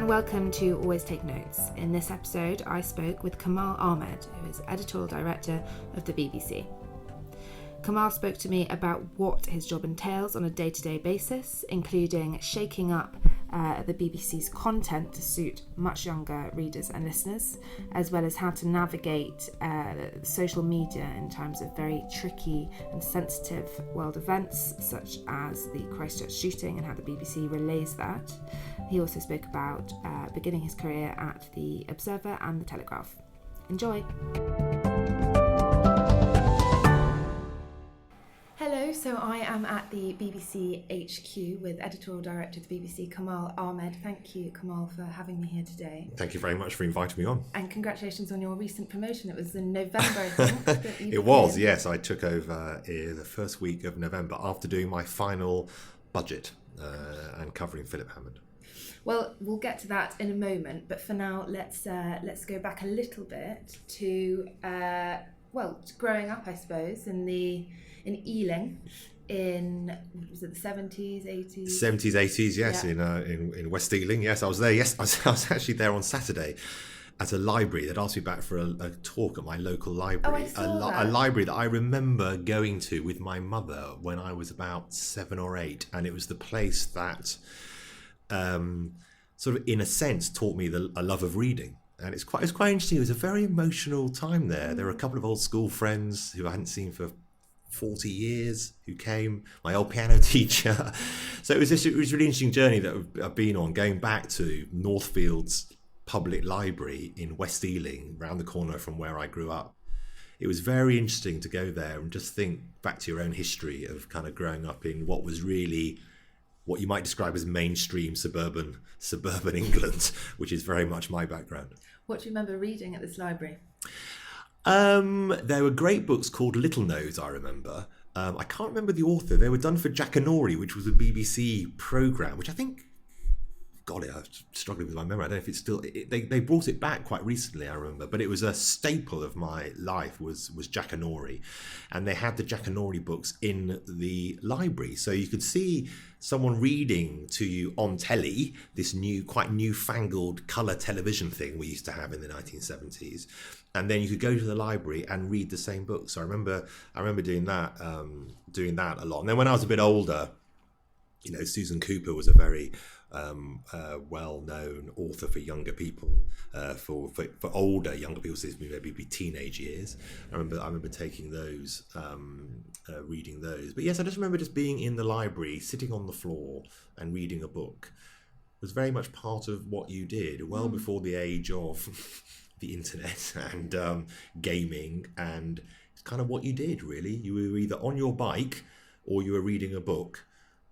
and welcome to Always Take Notes. In this episode, I spoke with Kamal Ahmed, who is editorial director of the BBC. Kamal spoke to me about what his job entails on a day-to-day basis, including shaking up the BBC's content to suit much younger readers and listeners, as well as how to navigate social media in terms of very tricky and sensitive world events, such as the Christchurch shooting and how the BBC relays that. He also spoke about beginning his career at the Observer and the Telegraph. Enjoy! Hello, so I am at the BBC HQ with editorial director of the BBC, Kamal Ahmed. Thank you, Kamal, for having me here today. Thank you very much for inviting me on. And congratulations on your recent promotion. It was in November, I think. That you It was, yes. I took over the first week of November after doing my final budget and covering Philip Hammond. Well, we'll get to that in a moment, but for now, let's go back a little bit to growing up, I suppose, in Ealing in, was it the 70s, 80s? 70s, 80s, yes, yeah. in West Ealing. Yes, I was there. Yes, I was actually there on Saturday at a library that asked me back for a talk at my local library. A library that I remember going to with my mother when I was about 7 or 8, and it was the place that sort of, in a sense, taught me a love of reading. And it's quite interesting. It was a very emotional time there. There were a couple of old school friends who I hadn't seen for 40 years who came, my old piano teacher. So it was a really interesting journey that I've been on, going back to Northfield's public library in West Ealing, round the corner from where I grew up. It was very interesting to go there and just think back to your own history of kind of growing up in what was really what you might describe as mainstream suburban England, which is very much my background. What do you remember reading at this library? There were great books called Little Nose, I remember. I can't remember the author. They were done for Jackanory, which was a BBC programme, which I think, I'm struggling with my memory. I don't know if it's still... They brought it back quite recently, I remember. But it was a staple of my life was Jackanory. And they had the Jackanory books in the library. So you could see someone reading to you on telly, this quite newfangled colour television thing we used to have in the 1970s. And then you could go to the library and read the same book. So I remember doing that a lot. And then when I was a bit older, Susan Cooper was a very well-known author for younger people, for older younger people, so maybe teenage years. I remember taking those, reading those. But yes, I just remember just being in the library, sitting on the floor and reading a book. It was very much part of what you did, well before the age of the internet and gaming, and it's kind of what you did, really. You were either on your bike or you were reading a book,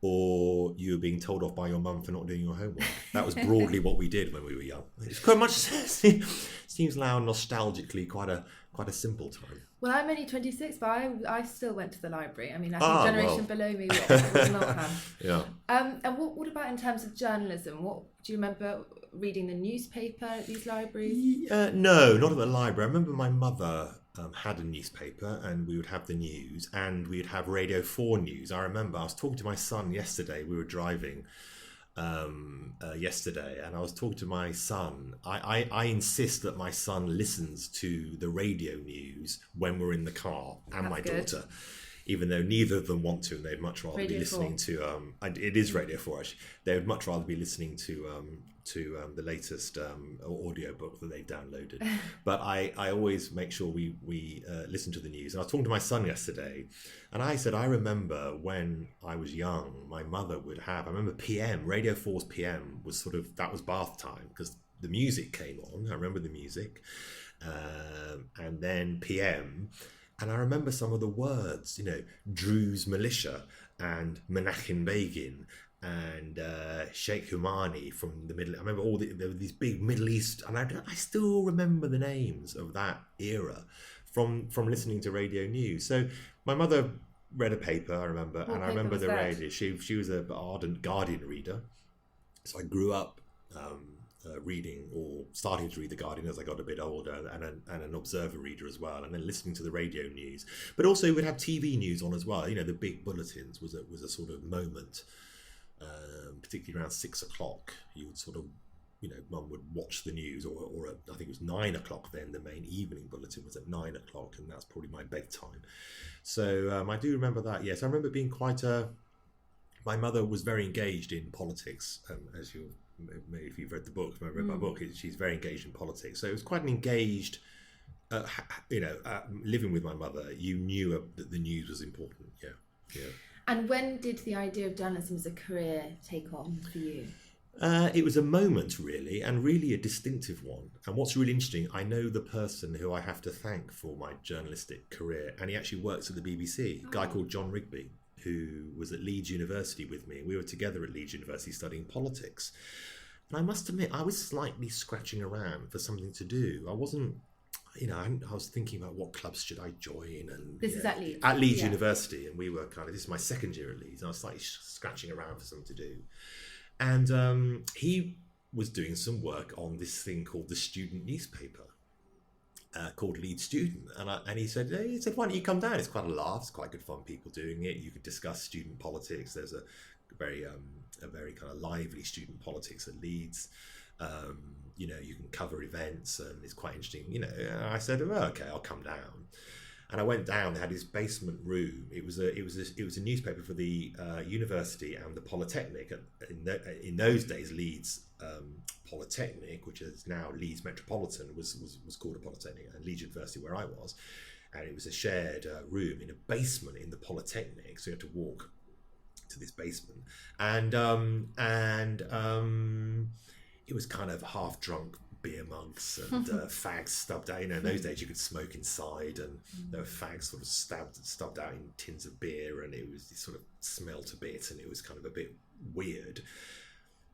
or you were being told off by your mum for not doing your homework. That was broadly what we did when we were young. It's quite much seems now nostalgically quite a simple time. Well, I'm only 26, but I still went to the library. I mean, I think the generation below me would not have. Yeah. And what about in terms of journalism? What do you remember reading the newspaper at these libraries? No, not at the library. I remember my mother had a newspaper, and we would have the news, and we'd have Radio 4 news. I remember I was talking to my son yesterday. We were driving yesterday, and I was talking to my son. I insist that my son listens to the radio news when we're in the car, and my daughter, even though neither of them want to, and they'd much rather be listening to it is Radio 4 actually. They would much rather be listening to the latest audio book that they've downloaded. But I always make sure we listen to the news. And I was talking to my son yesterday, and I said, I remember when I was young, my mother would have, I remember PM, Radio 4's PM was that was bath time, because the music came on. I remember the music. And then PM, and I remember some of the words, Drew's Militia and Menachem Begin and Sheikh Humani from the Middle. I remember there were these big Middle East, and I still remember the names of that era from listening to radio news. So my mother read a paper, I remember, and I remember the radio. She was an ardent Guardian reader, so I grew up reading, or starting to read the Guardian as I got a bit older, and an Observer reader as well, and then listening to the radio news. But also we would have TV news on as well. The big bulletins was a sort of moment, particularly around 6 o'clock. You would sort of Mum would watch the news, or I think it was 9 o'clock then. The main evening bulletin was at 9 o'clock, and that's probably my bedtime. So I do remember that. Yes, I remember being quite my mother was very engaged in politics, as you maybe if you've read the book, if I read my book, she's very engaged in politics. So it was quite an engaged. Living with my mother, you knew that the news was important. Yeah. And when did the idea of journalism as a career take on for you? It was a moment, really, and really a distinctive one. And what's really interesting, I know the person who I have to thank for my journalistic career, and he actually works at the BBC, a guy called John Rigby, who was at Leeds University with me. We were together at Leeds University studying politics. And I must admit, I was slightly scratching around for something to do. I wasn't, I was thinking about what clubs should I join. And this is at Leeds? At Leeds University, and we were this is my second year at Leeds, and I was slightly scratching around for something to do. And he was doing some work on this thing called the student newspaper, called Leeds Student, and he said, why don't you come down? It's quite a laugh. It's quite good fun. People doing it. You could discuss student politics. There's a very kind of lively student politics at Leeds. You can cover events, and it's quite interesting. I said, okay, I'll come down. And I went down. They had this basement room. It was a newspaper for the university and the Polytechnic. In those days, Leeds Polytechnic, which is now Leeds Metropolitan, was called a Polytechnic, and Leeds University, where I was, and it was a shared room in a basement in the Polytechnic. So you had to walk to this basement, and it was kind of half drunk beer mugs and fags stubbed out. In those days you could smoke inside, and there were fags sort of stubbed out in tins of beer, and it sort of smelt a bit, and it was kind of a bit weird.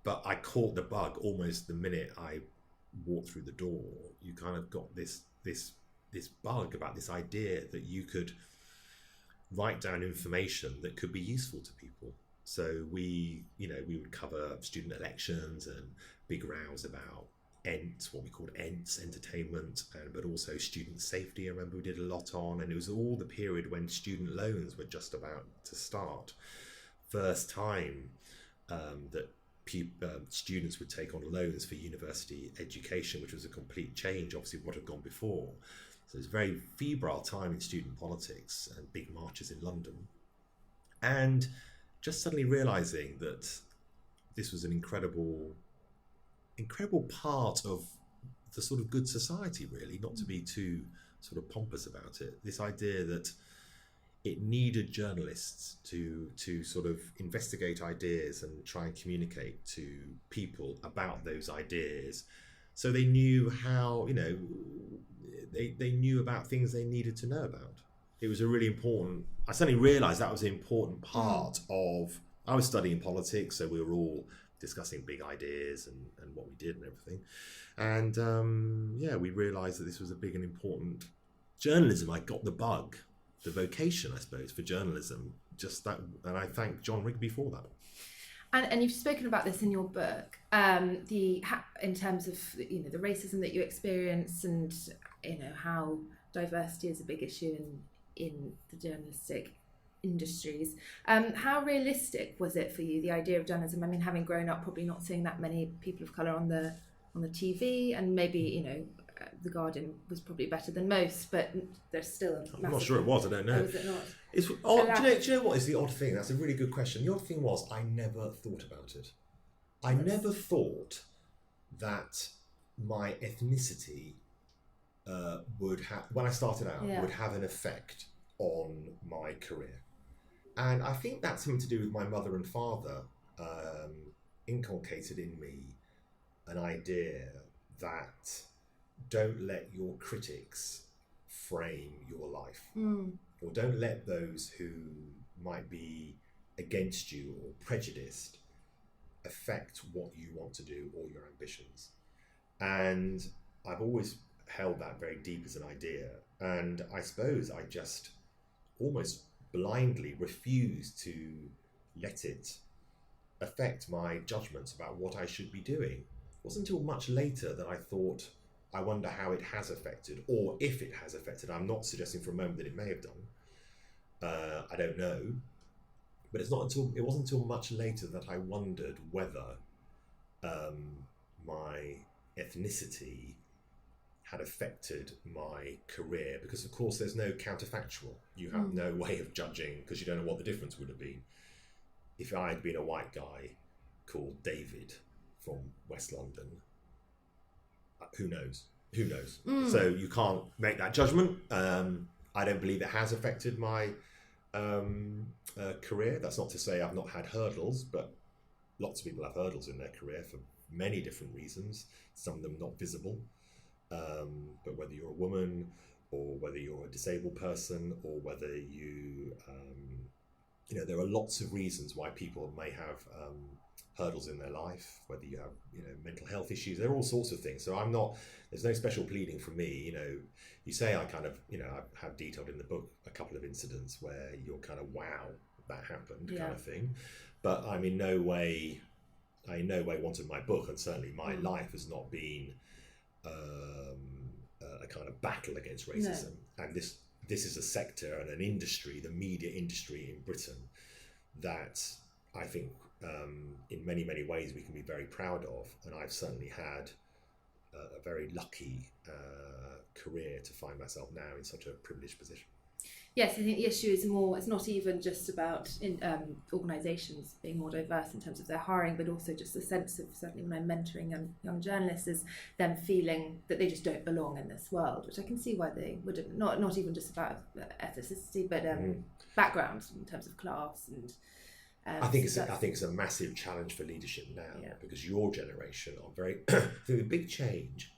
But I caught the bug almost the minute I walked through the door. You kind of got this bug about this idea that you could write down information that could be useful to people. So we would cover student elections and big rows about ENTs, what we called ENTs, entertainment, but also student safety. I remember we did a lot on, and it was all the period when student loans were just about to start. First time that students would take on loans for university education, which was a complete change, obviously, what had gone before. So it was a very febrile time in student politics and big marches in London. And just suddenly realising that this was an incredible part of the sort of good society, really, not to be too sort of pompous about it. This idea that it needed journalists to sort of investigate ideas and try and communicate to people about those ideas, so they knew how, they knew about things they needed to know about. It was a really important, I suddenly realised that was an important part of, I was studying politics, so we were all discussing big ideas and what we did and everything. And we realised that this was a big and important journalism. I got the bug, the vocation, I suppose, for journalism, just that, and I thank John Rigby for that. And you've spoken about this in your book, in terms of the racism that you experience, and how diversity is a big issue in the journalistic industries. How realistic was it for you, the idea of journalism? I mean, having grown up probably not seeing that many people of colour on the TV, and maybe The Guardian was probably better than most, but there's still a massive... I'm not sure it was, I don't know. Oh, was it not? It's odd. Do you know what is the odd thing? That's a really good question. The odd thing was I never thought about it. I never thought that my ethnicity would have, when I started out, would have an effect on my career. And I think that's something to do with my mother and father inculcated in me an idea that don't let your critics frame your life, or don't let those who might be against you or prejudiced affect what you want to do or your ambitions. And I've always held that very deep as an idea, and I suppose I just almost blindly refused to let it affect my judgments about what I should be doing. It wasn't until much later that I thought, I wonder how it has affected, or if it has affected. I'm not suggesting for a moment that it may have done. I don't know. But it wasn't until much later that I wondered whether my ethnicity had affected my career, because of course there's no counterfactual. You have no way of judging, because you don't know what the difference would have been. If I had been a white guy called David from West London, who knows? So you can't make that judgment. I don't believe it has affected my career. That's not to say I've not had hurdles, but lots of people have hurdles in their career for many different reasons, some of them not visible. But whether you're a woman, or whether you're a disabled person, or whether you, there are lots of reasons why people may have hurdles in their life, whether you have, mental health issues, there are all sorts of things. So there's no special pleading from me. You say I kind of, I have detailed in the book a couple of incidents where you're kind of, wow, that happened kind of thing. But I'm in no way wanted my book, and certainly my life has not been a kind of battle against racism. No. And this is a sector and an industry, the media industry in Britain, that I think in many, many ways we can be very proud of. And I've certainly had a very lucky career to find myself now in such a privileged position. Yes, I think the issue is more, it's not even just about organisations being more diverse in terms of their hiring, but also just the sense of, certainly when I'm mentoring young journalists, is them feeling that they just don't belong in this world, which I can see why they wouldn't, not even just about ethnicity, but background in terms of class. And I think it's a massive challenge for leadership now, because your generation are very, through a big change.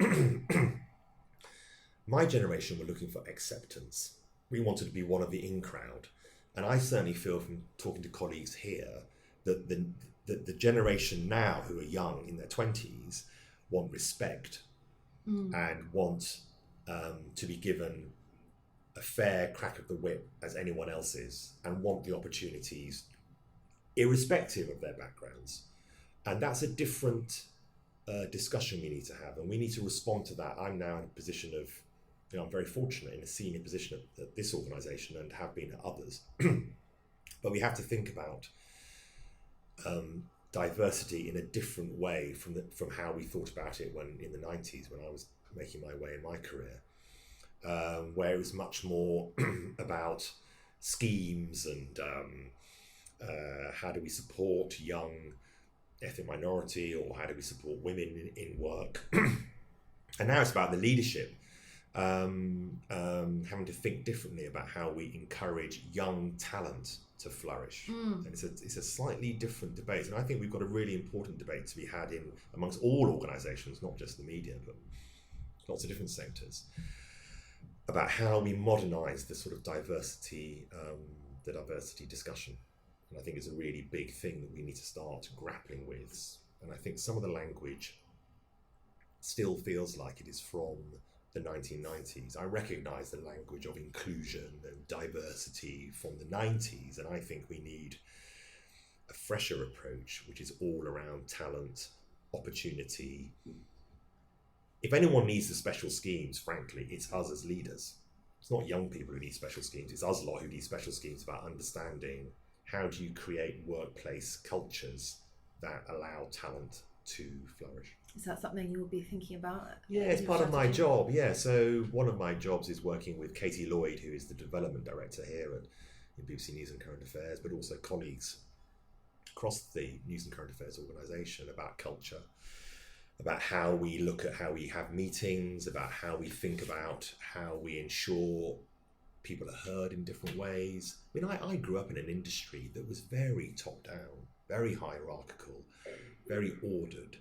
My generation were looking for acceptance. We wanted to be one of the in crowd. And I certainly feel from talking to colleagues here that the generation now who are young in their 20s want respect and want to be given a fair crack of the whip as anyone else is, and want the opportunities irrespective of their backgrounds. And that's a different discussion we need to have, and we need to respond to that. I'm now in a position of, I'm very fortunate in a senior position at this organisation, and have been at others. But we have to think about diversity in a different way from how we thought about it in the 90s, when I was making my way in my career, where it was much more about schemes and how do we support young ethnic minority, or how do we support women in work. And now it's about the leadership. Having to think differently about how we encourage young talent to flourish. And it's a slightly different debate, and I think we've got a really important debate to be had in amongst all organisations, not just the media, but lots of different sectors, about how we modernise the sort of diversity discussion. And I think it's a really big thing that we need to start grappling with. And I think some of the language still feels like it is from the 1990s. I recognise the language of inclusion and diversity from the 90s, and I think we need a fresher approach, which is all around talent, opportunity. If anyone needs the special schemes, frankly, it's us as leaders. It's not young people who need special schemes, it's us lot who need special schemes about understanding how do you create workplace cultures that allow talent to flourish. Is that something you will be thinking about? Yeah, it's part of my job. Yeah, so one of my jobs is working with Katie Lloyd, who is the development director here at BBC News and Current Affairs, but also colleagues across the News and Current Affairs organisation, about culture, about how we look at how we have meetings, about how we think about how we ensure people are heard in different ways. I mean, I grew up in an industry that was very top-down, very hierarchical, very ordered.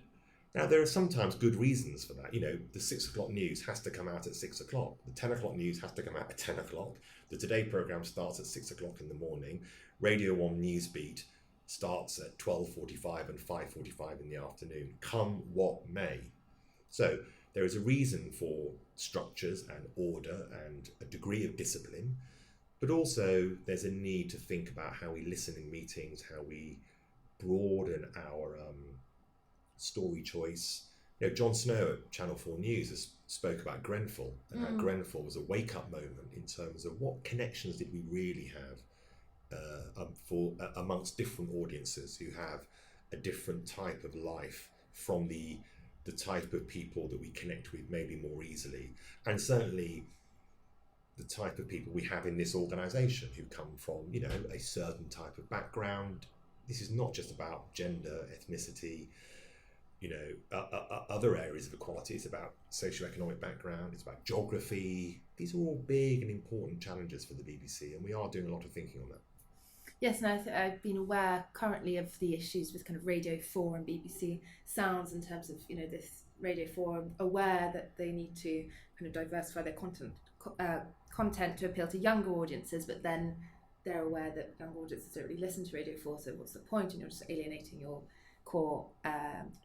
Now, there are sometimes good reasons for that. The 6 o'clock news has to come out at 6 o'clock. The 10 o'clock news has to come out at 10 o'clock. The Today programme starts at 6 o'clock in the morning. Radio 1 Newsbeat starts at 12:45 and 5:45 in the afternoon, come what may. So there is a reason for structures and order and a degree of discipline, but also there's a need to think about how we listen in meetings, how we broaden our story choice. Jon Snow at Channel 4 News has spoke about Grenfell, and how Grenfell was a wake-up moment in terms of what connections did we really have amongst different audiences who have a different type of life from the the type of people that we connect with maybe more easily, and certainly the type of people we have in this organisation who come from, you know, a certain type of background. This is not just about gender, ethnicity, you know, other areas of equality. It's about socioeconomic background, it's about geography. These are all big and important challenges for the BBC, and we are doing a lot of thinking on that. Yes, and I've been aware currently of the issues with kind of Radio 4 and BBC Sounds in terms of, you know, this Radio 4 aware that they need to kind of diversify their content to appeal to younger audiences, but then they're aware that younger audiences don't really listen to Radio 4, so what's the point? And you're just alienating your core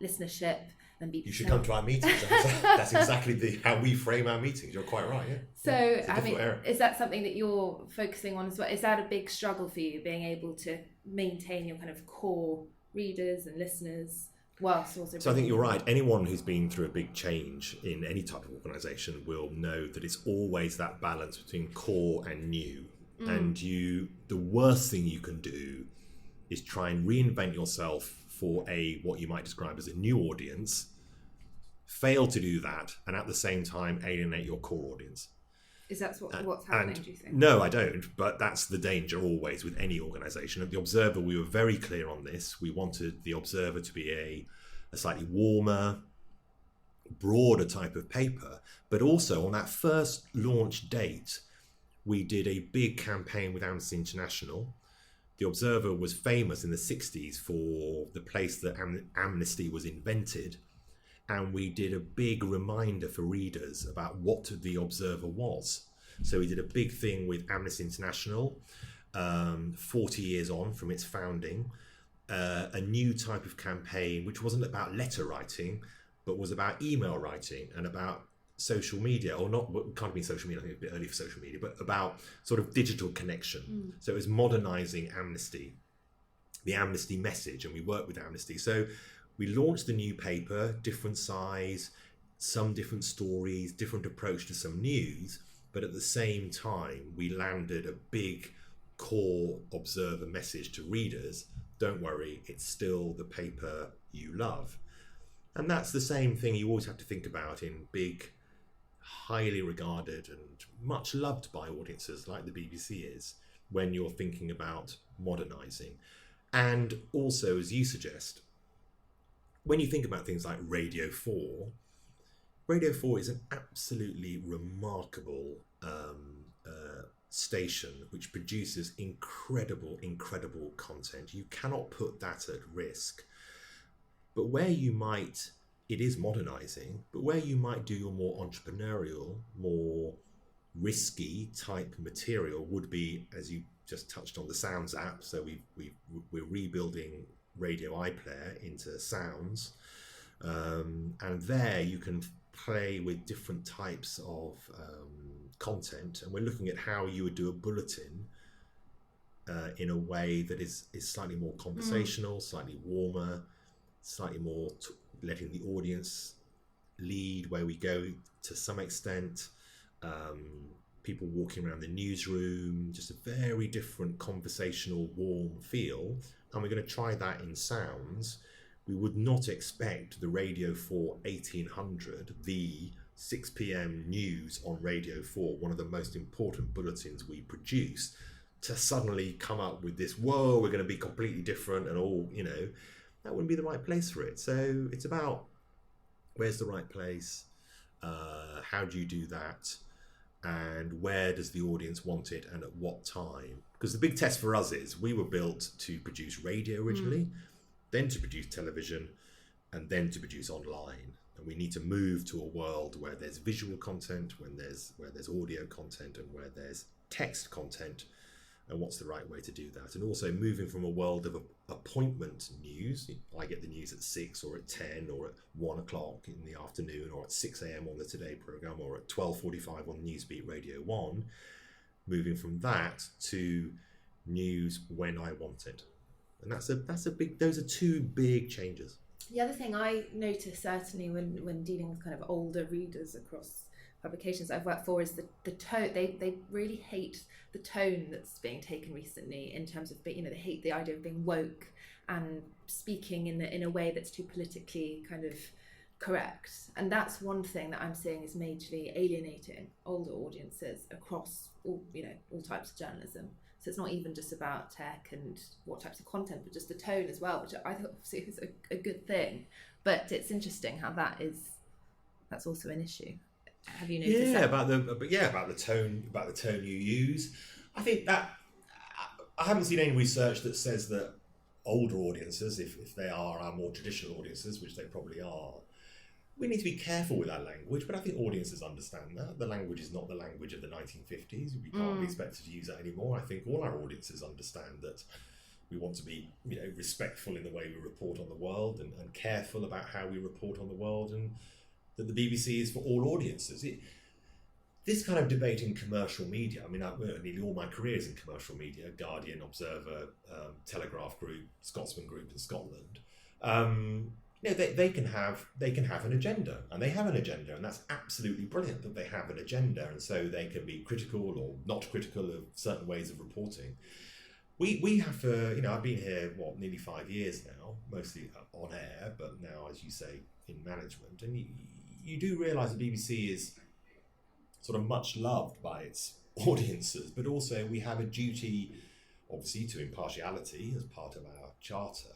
listenership. And BBC. You should come to our meetings. That's exactly how we frame our meetings. You're quite right, yeah. So, I mean, is that something that you're focusing on as well? Is that a big struggle for you, being able to maintain your kind of core readers and listeners whilst also... So I think you're right. Anyone who's been through a big change in any type of organisation will know that it's always that balance between core and new. And the worst thing you can do is try and reinvent yourself for what you might describe as a new audience, fail to do that, and at the same time alienate your core audience. Is that what's happening, do you think? No, I don't, but that's the danger always with any organisation. At The Observer, we were very clear on this. We wanted The Observer to be a slightly warmer, broader type of paper, but also on that first launch date, we did a big campaign with Amnesty International. The Observer was famous in the 60s for the place that amnesty was invented. And we did a big reminder for readers about what The Observer was. So we did a big thing with Amnesty International, 40 years on from its founding, a new type of campaign, which wasn't about letter writing, but was about email writing and about social media, or not, it can't be social media, I think it's a bit early for social media, but about sort of digital connection. So it was modernising Amnesty, the Amnesty message, and we worked with Amnesty. So we launched the new paper, different size, some different stories, different approach to some news, but at the same time, we landed a big core Observer message to readers. Don't worry, it's still the paper you love. And that's the same thing you always have to think about in big, highly regarded and much loved by audiences like the BBC is, when you're thinking about modernising. And also, as you suggest, when you think about things like Radio 4, Radio 4 is an absolutely remarkable station which produces incredible content. You cannot put that at risk. But where you might, it is modernising, but where you might do your more entrepreneurial, more risky type material would be, as you just touched on, the Sounds app. So we're rebuilding Radio iPlayer into Sounds, and there you can play with different types of content, and we're looking at how you would do a bulletin in a way that is slightly more conversational, slightly warmer, slightly more letting the audience lead where we go to some extent. People walking around the newsroom, just a very different conversational, warm feel. And we're going to try that in Sounds. We would not expect the Radio 4 1800, the 6 p.m. news on Radio 4, one of the most important bulletins we produce, to suddenly come up with this, whoa, we're going to be completely different and all, you know, that wouldn't be the right place for it. So it's about where's the right place, how do you do that, and where does the audience want it and at what time? Because the big test for us is we were built to produce radio originally, then to produce television, and then to produce online. And we need to move to a world where there's visual content, where there's audio content, and where there's text content. And what's the right way to do that? And also moving from a world of appointment news. I get the news at 6 or at 10 or at 1 o'clock in the afternoon, or at 6 a.m. on the Today programme, or at 12:45 on Newsbeat Radio 1. Moving from that to news when I want it. And that's a big, those are two big changes. The other thing I notice, certainly when dealing with kind of older readers across publications I've worked for, is the tone. They really hate the tone that's being taken recently in terms of, you know, they hate the idea of being woke and speaking in a way that's too politically kind of Correct. And that's one thing that I'm seeing is majorly alienating older audiences across all types of journalism. So it's not even just about tech and what types of content, but just the tone as well, which I thought obviously is a good thing. But it's interesting how that's also an issue. Have you noticed that? About the tone you use. I think that I haven't seen any research that says that older audiences, if they are our more traditional audiences, which they probably are, we need to be careful with our language, but I think audiences understand that. The language is not the language of the 1950s. We can't be expected to use that anymore. I think all our audiences understand that we want to be respectful in the way we report on the world and careful about how we report on the world, and that the BBC is for all audiences. This kind of debate in commercial media, I mean, nearly all my career is in commercial media, Guardian, Observer, Telegraph Group, Scotsman Group in Scotland. They can have an agenda, and they have an agenda, and that's absolutely brilliant that they have an agenda, and so they can be critical or not critical of certain ways of reporting. We have to, I've been here nearly 5 years now, mostly on air, but now, as you say, in management, and you do realise the BBC is sort of much loved by its audiences, but also we have a duty, obviously, to impartiality as part of our charter,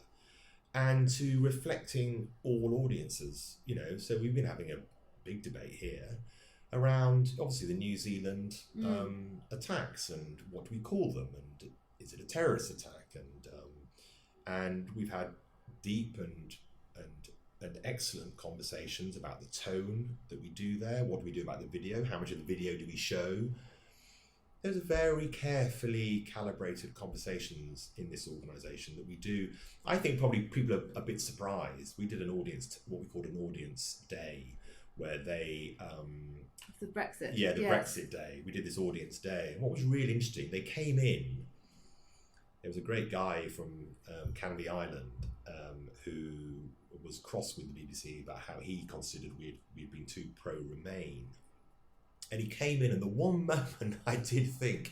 and to reflecting all audiences, so we've been having a big debate here around, obviously, the New Zealand attacks and what do we call them, and is it a terrorist attack, and we've had deep and excellent conversations about the tone that we do there. What do we do about the video? How much of the video do we show? Those are very carefully calibrated conversations in this organisation that we do. I think probably people are a bit surprised. We did what we called an audience day, where they... the Brexit. Yeah, Brexit day. We did this audience day. And what was really interesting, they came in, there was a great guy from Canby Island who was cross with the BBC about how he considered we'd been too pro-Remain. And he came in, and the one moment I did think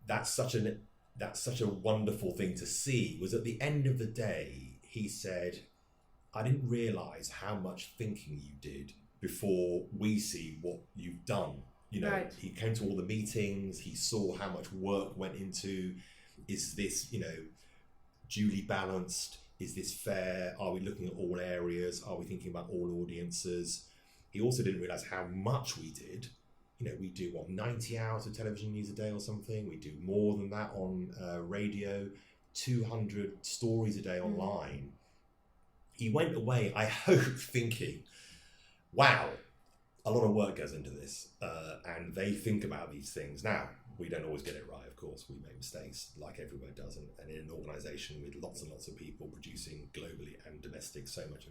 that's such a wonderful thing to see was at the end of the day, he said, I didn't realise how much thinking you did before we see what you've done. Right. He came to all the meetings, he saw how much work went into, is this, duly balanced? Is this fair? Are we looking at all areas? Are we thinking about all audiences? He also didn't realise how much we did. We do 90 hours of television news a day or something. We do more than that on radio, 200 stories a day online. He went away, I hope, thinking, wow, a lot of work goes into this, and they think about these things. Now, we don't always get it right, of course. We make mistakes, like everywhere does, and in an organisation with lots and lots of people producing globally and domestic so much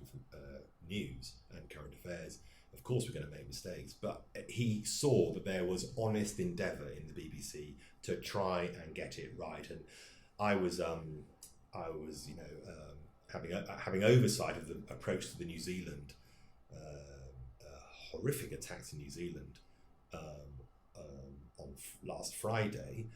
news and current affairs, of course we're going to make mistakes. But he saw that there was honest endeavour in the BBC to try and get it right, and I was having oversight of the approach to the New Zealand horrific attacks in New Zealand on last Friday.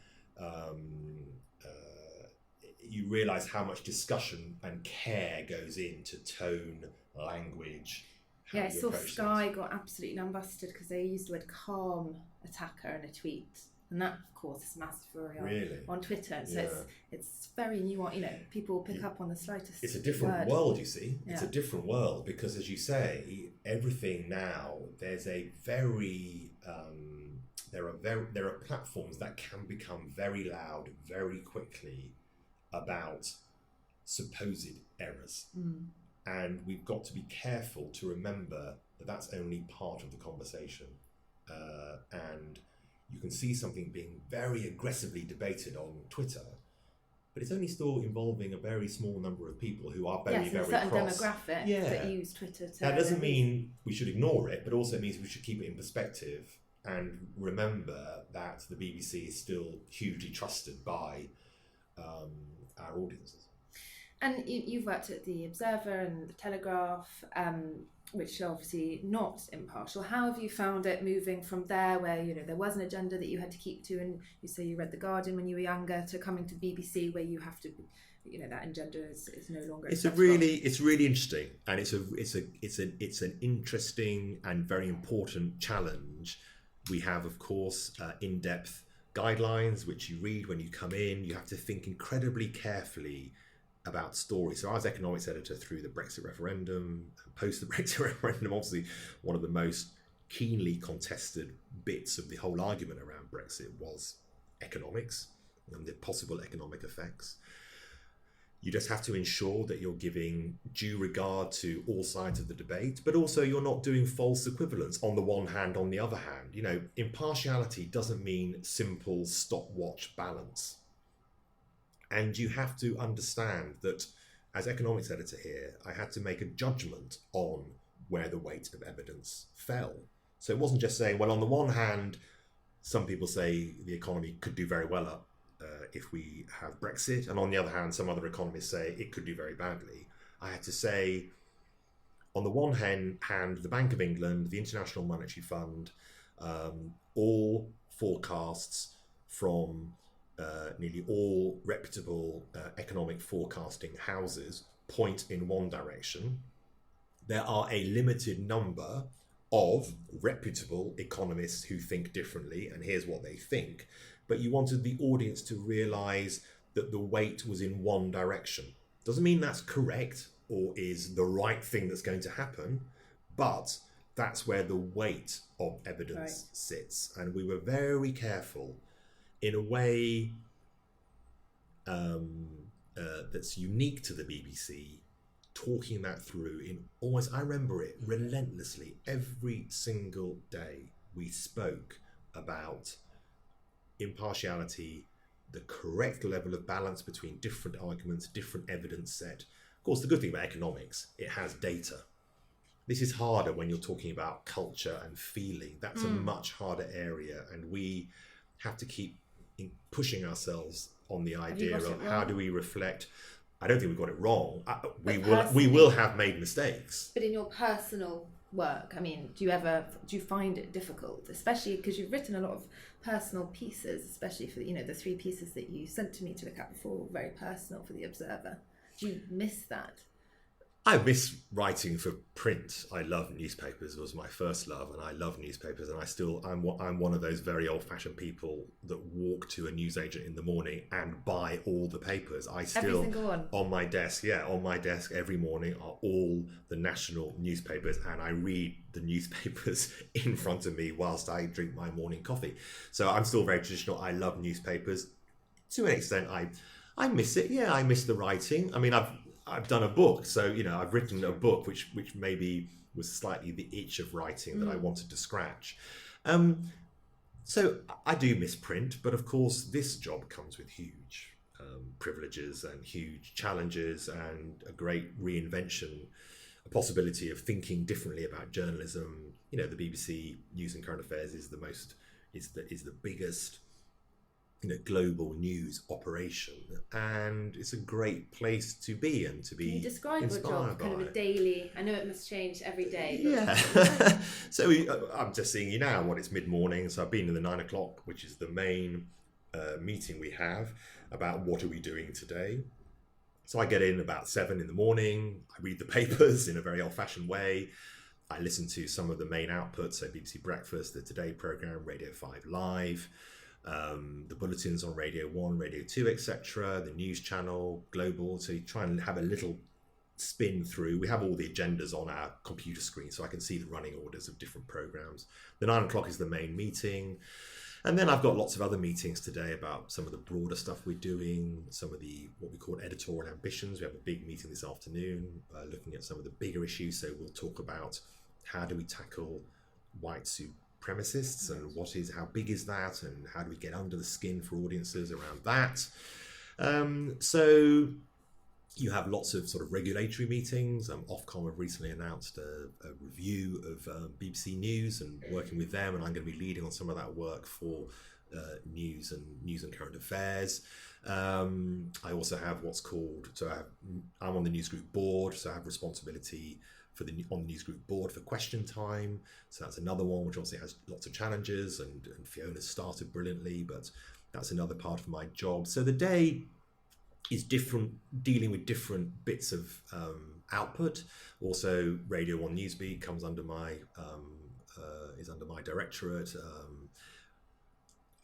You realise how much discussion and care goes into tone, language. Yeah, I saw Sky got absolutely lambasted because they used the word calm attacker in a tweet. And that, of course, is massive furore on Twitter. So it's very nuanced. People pick up on the slightest. It's a different world, you see. It's a different world because, as you say, everything now. There's a very there are platforms that can become very loud very quickly about supposed errors, and we've got to be careful to remember that that's only part of the conversation, and. You can see something being very aggressively debated on Twitter, but it's only still involving a very small number of people who are very, very certain cross. demographic that use Twitter. That doesn't mean we should ignore it, but also it means we should keep it in perspective and remember that the BBC is still hugely trusted by our audiences. And you've worked at the Observer and the Telegraph, which are obviously not impartial. How have you found it moving from there, where there was an agenda that you had to keep to, and you say you read the Guardian when you were younger, to coming to BBC, where you have to that agenda is no longer. It's really interesting, and it's an interesting and very important challenge. We have, of course, in-depth guidelines which you read when you come in. You have to think incredibly carefully about stories. So I was economics editor through the Brexit referendum, post the Brexit referendum. Obviously, one of the most keenly contested bits of the whole argument around Brexit was economics and the possible economic effects. You just have to ensure that you're giving due regard to all sides of the debate, but also you're not doing false equivalence on the one hand, on the other hand. Impartiality doesn't mean simple stopwatch balance. And you have to understand that as economics editor here, I had to make a judgment on where the weight of evidence fell. So it wasn't just saying, well, on the one hand, some people say the economy could do very well if we have Brexit, and on the other hand, some other economists say it could do very badly. I had to say, on the one hand, the Bank of England, the International Monetary Fund, all forecasts from nearly all reputable economic forecasting houses point in one direction. There are a limited number of reputable economists who think differently, and here's what they think. But you wanted the audience to realise that the weight was in one direction. Doesn't mean that's correct or is the right thing that's going to happen, but that's where the weight of evidence sits. And we were very careful in a way that's unique to the BBC, talking that through in almost, I remember it relentlessly, every single day we spoke about impartiality, the correct level of balance between different arguments, different evidence set. Of course, the good thing about economics, it has data. This is harder when you're talking about culture and feeling. That's a much harder area, and we have to keep pushing ourselves on the idea of how do we reflect. I don't think we got it wrong. We will have made mistakes. But in your personal work, I mean, do you find it difficult, especially because you've written a lot of personal pieces, especially for the 3 pieces that you sent to me to look at before, very personal for the Observer. Do you miss that? I miss writing for print. I love newspapers. It was my first love, and I love newspapers. And I'm one of those very old-fashioned people that walk to a newsagent in the morning and buy all the papers. Every single one on my desk. On my desk every morning are all the national newspapers, and I read the newspapers in front of me whilst I drink my morning coffee. So I'm still very traditional. I love newspapers to an extent. I miss it. Yeah, I miss the writing. I mean, I've done a book, so I've written a book which maybe was slightly the itch of writing that I wanted to scratch. So I do miss print, but of course this job comes with huge privileges and huge challenges and a great reinvention, a possibility of thinking differently about journalism. The BBC News and Current Affairs is the biggest global news operation, and it's a great place to be and to be. Can you describe your job, kind of a daily? I know it must change every day. But yeah. So I'm just seeing you now. It's mid-morning, so I've been in the 9 o'clock, which is the main meeting we have about what are we doing today. So I get in about 7 in the morning. I read the papers in a very old-fashioned way. I listen to some of the main outputs, so BBC Breakfast, the Today programme, Radio 5 Live. The bulletins on Radio 1, Radio 2, etc., the news channel, Global. So you try and have a little spin through. We have all the agendas on our computer screen, so I can see the running orders of different programmes. The 9 o'clock is the main meeting. And then I've got lots of other meetings today about some of the broader stuff we're doing, some of the what we call editorial ambitions. We have a big meeting this afternoon looking at some of the bigger issues. So we'll talk about how do we tackle white supremacists and how big is that, and how do we get under the skin for audiences around that. So you have lots of sort of regulatory meetings. Ofcom have recently announced a review of BBC News and working with them, and I'm going to be leading on some of that work for news and current affairs. I also have I'm on the newsgroup board, so I have responsibility on the newsgroup board for Question Time. So that's another one which obviously has lots of challenges, and Fiona started brilliantly, but that's another part of my job. So the day is different, dealing with different bits of output. Also, Radio 1 Newsbeat comes under my is under my directorate.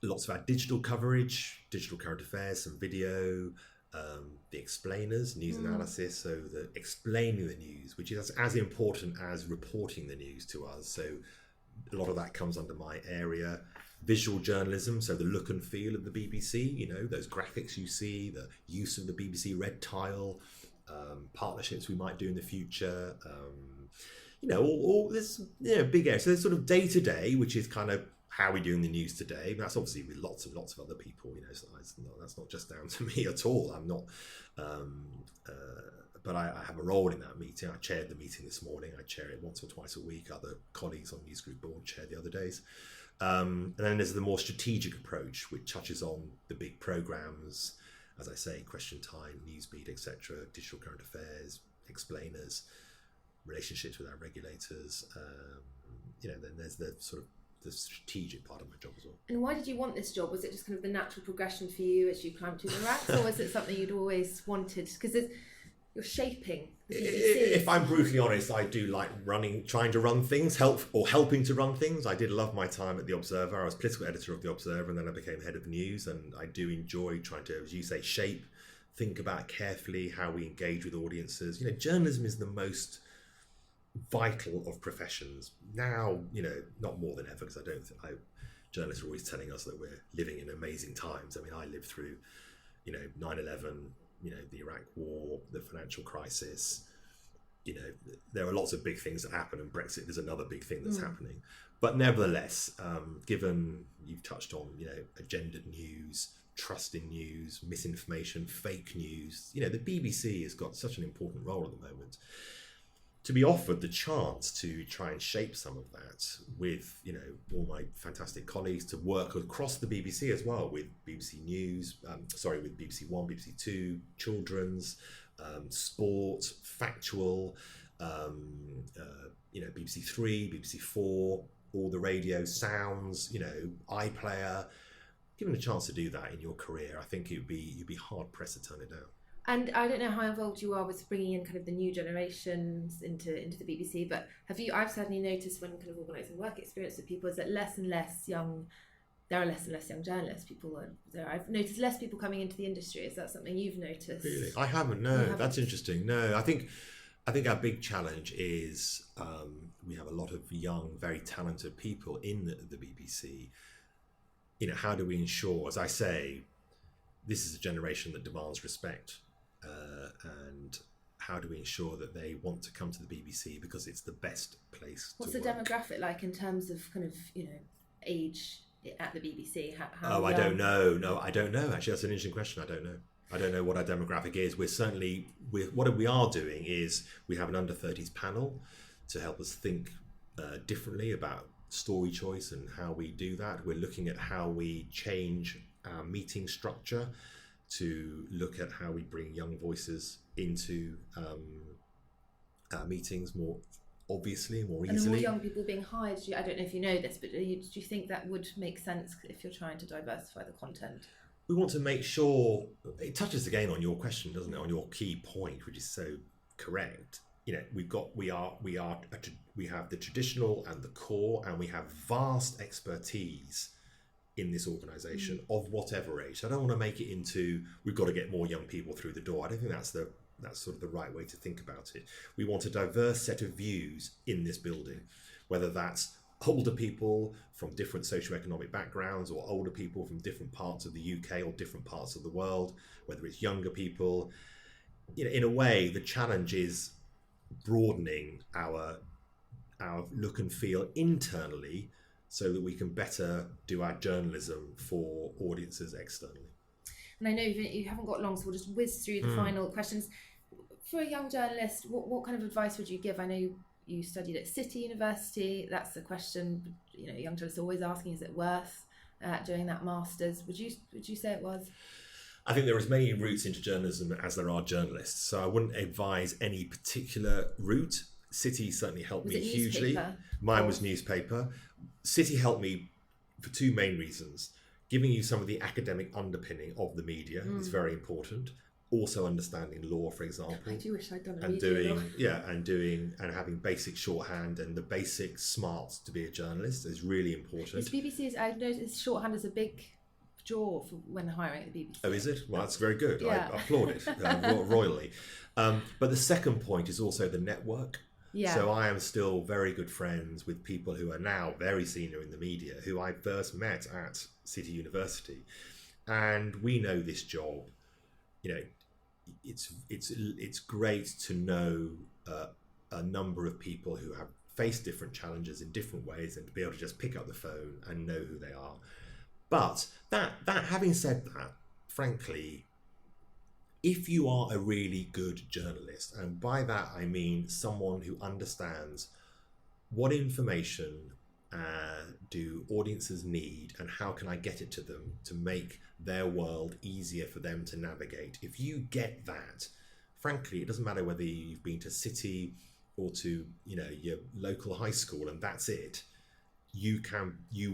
Lots of our digital coverage, digital current affairs, some video, the explainers, news analysis, so the explaining the news, which is as important as reporting the news to us. So a lot of that comes under my area. Visual journalism, so the look and feel of the BBC, you know, those graphics you see, the use of the BBC red tile, partnerships we might do in the future, you know, all this, you know, big area. So there's sort of day to day, which is kind of how we do in the news today. That's obviously with lots and lots of other people, you know, so that's not just down to me at all. I'm not, but I have a role in that meeting. I chaired the meeting this morning. I chair it once or twice a week. Other colleagues on the Newsgroup board chair the other days. And then there's the more strategic approach, which touches on the big programmes, as I say, Question Time, Newsbeat, etc., digital current affairs, explainers, relationships with our regulators. You know, then there's the sort of the strategic part of my job as well. And why did you want this job? Was it just kind of the natural progression for you as you climbed through the ranks, or was it something you'd always wanted? Because you're shaping the BBC. If I'm brutally honest, I do like trying to run things, helping to run things. I did love my time at The Observer. I was political editor of The Observer, and then I became head of news, and I do enjoy trying to, as you say, shape, think about carefully how we engage with audiences. You know, journalism is the most vital of professions now, you know, not more than ever, because journalists are always telling us that we're living in amazing times. I mean, I lived through, you know, 9/11, you know, the Iraq War, the financial crisis. You know, there are lots of big things that happen, and Brexit is another big thing that's happening. But nevertheless, given you've touched on, you know, agendered news, trust in news, misinformation, fake news, you know, the BBC has got such an important role at the moment. To be offered the chance to try and shape some of that with, you know, all my fantastic colleagues, to work across the BBC as well, with BBC News, with BBC One, BBC Two, children's, sport, factual, you know, BBC Three, BBC Four, all the radio, sounds, you know, iPlayer. Given a chance to do that in your career, I think you'd be hard pressed to turn it down. And I don't know how involved you are with bringing in kind of the new generations into the BBC, but I've certainly noticed when kind of organising work experience with people, is that there are less and less young journalists. I've noticed less people coming into the industry. Is that something you've noticed? Really? I haven't, no. That's interesting. No, I think our big challenge is we have a lot of young, very talented people in the BBC. You know, how do we ensure, as I say, this is a generation that demands respect, and how do we ensure that they want to come to the BBC because it's the best place What's to the work? demographic like in terms of kind of, you know, age at the BBC? I don't know. No, I don't know. Actually, that's an interesting question. I don't know what our demographic is. What we are doing is we have an under-30s panel to help us think differently about story choice and how we do that. We're looking at how we change our meeting structure to look at how we bring young voices into our meetings more obviously, more easily. And the more young people being hired, I don't know if you know this, but do you think that would make sense if you're trying to diversify the content? We want to make sure, it touches again on your question, doesn't it, on your key point, which is so correct. You know, we have the traditional and the core, and we have vast expertise in this organisation of whatever age. So I don't want to make it into we've got to get more young people through the door. I don't think that's sort of the right way to think about it. We want a diverse set of views in this building, whether that's older people from different socioeconomic backgrounds, or older people from different parts of the UK or different parts of the world, whether it's younger people. You know, in a way, the challenge is broadening our look and feel internally, so that we can better do our journalism for audiences externally. And I know you haven't got long, so we'll just whiz through the final questions. For a young journalist, what kind of advice would you give? I know you studied at City University. That's the question, you know, young journalists are always asking, is it worth doing that master's? Would you say it was? I think there are as many routes into journalism as there are journalists, so I wouldn't advise any particular route. City certainly helped me hugely. Mine was newspaper. City helped me for two main reasons. Giving you some of the academic underpinning of the media is very important. also understanding law, for example. I do wish I'd done a and media doing and having basic shorthand and the basic smarts to be a journalist is really important. BBC's, I've noticed shorthand is a big draw for when hiring at the BBC. Oh, is it? Well, that's very good. Yeah. I applaud it royally. But the second point is also the network. Yeah. So I am still very good friends with people who are now very senior in the media, who I first met at City University, and we know this job. You know, it's great to know a number of people who have faced different challenges in different ways, and to be able to just pick up the phone and know who they are. But that having said that, frankly, if you are a really good journalist, and by that I mean someone who understands what information do audiences need and how can I get it to them to make their world easier for them to navigate. If you get that, frankly, it doesn't matter whether you've been to City or to your local high school and that's it, you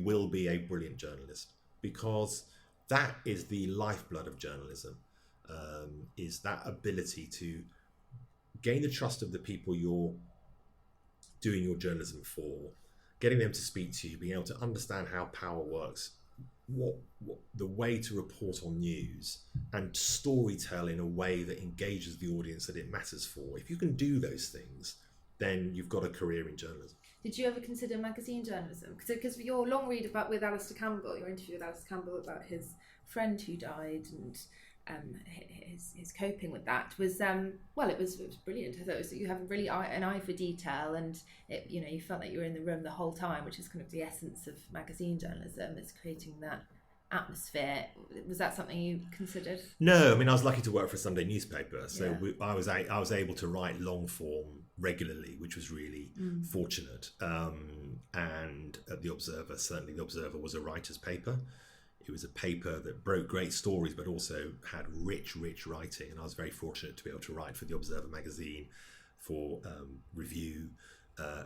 will be a brilliant journalist, because that is the lifeblood of journalism, is that ability to gain the trust of the people you're doing your journalism for, getting them to speak to you, being able to understand how power works, what the way to report on news, and storytell in a way that engages the audience that it matters for. If you can do those things, then you've got a career in journalism. Did you ever consider magazine journalism? Because your long read with Alistair Campbell, your interview with Alistair Campbell about his friend who died and his coping with that was it was brilliant. I thought it was, you have really an eye for detail, and you felt like you were in the room the whole time, which is kind of the essence of magazine journalism. It's creating that atmosphere. Was that something you considered? No, I mean, I was lucky to work for a Sunday newspaper, so I was able to write long form regularly, which was really fortunate. And at the Observer, certainly the Observer was a writer's paper. It was a paper that broke great stories, but also had rich writing. And I was very fortunate to be able to write for the Observer magazine, for review,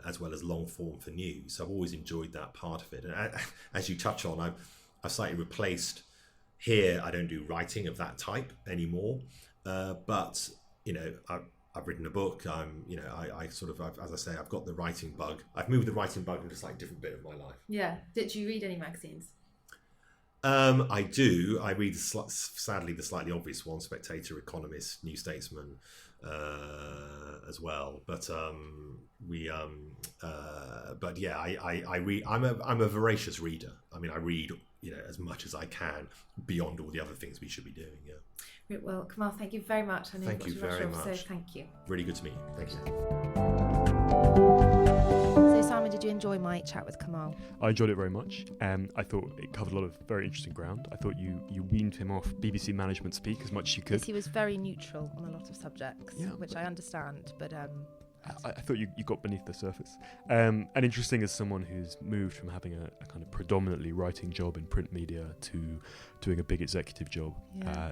as well as long form for news. So I've always enjoyed that part of it. And as you touch on, I've slightly replaced here. I don't do writing of that type anymore. But I've written a book. As I say, I've got the writing bug. I've moved the writing bug into a slightly different bit of my life. Yeah. Did you read any magazines? I do. I read, sadly, the slightly obvious one: Spectator, Economist, New Statesman, as well. But I read. I'm a voracious reader. I mean, I read as much as I can beyond all the other things we should be doing. Yeah. Great. Well, Kamal, thank you very much. Thank you very much. So thank you. Really good to meet you. Thank you. So Simon, did you enjoy my chat with Kamal? I enjoyed it very much. I thought it covered a lot of very interesting ground. I thought you weaned him off BBC management speak as much as you could. Yes, he was very neutral on a lot of subjects, which I understand, but I thought you got beneath the surface. And interesting as someone who's moved from having a kind of predominantly writing job in print media to doing a big executive job,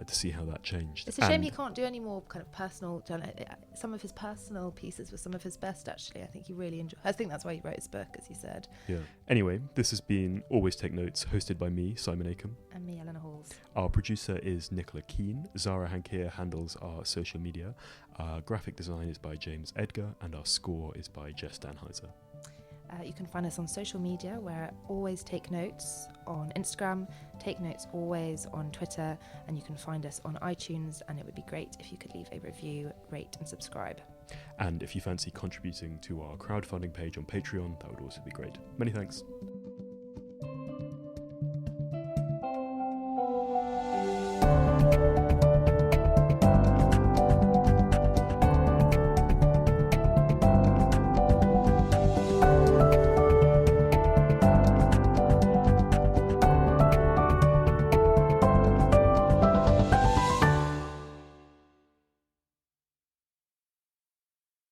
to see how that changed. It's a shame he can't do any more kind of personal journalism. Some of his personal pieces were some of his best, actually. I think he really enjoyed. I think that's why he wrote his book, as he said. Yeah. Anyway, this has been Always Take Notes, hosted by me, Simon Akam. And me, Eleanor Halls. Our producer is Nicola Keane. Zara Hankir handles our social media. Our graphic design is by James Edgar, and our score is by Jess Danheiser. You can find us on social media. We're Always Take Notes on Instagram, Take Notes Always on Twitter, and you can find us on iTunes, and it would be great if you could leave a review, rate and subscribe. And if you fancy contributing to our crowdfunding page on Patreon, that would also be great. Many thanks.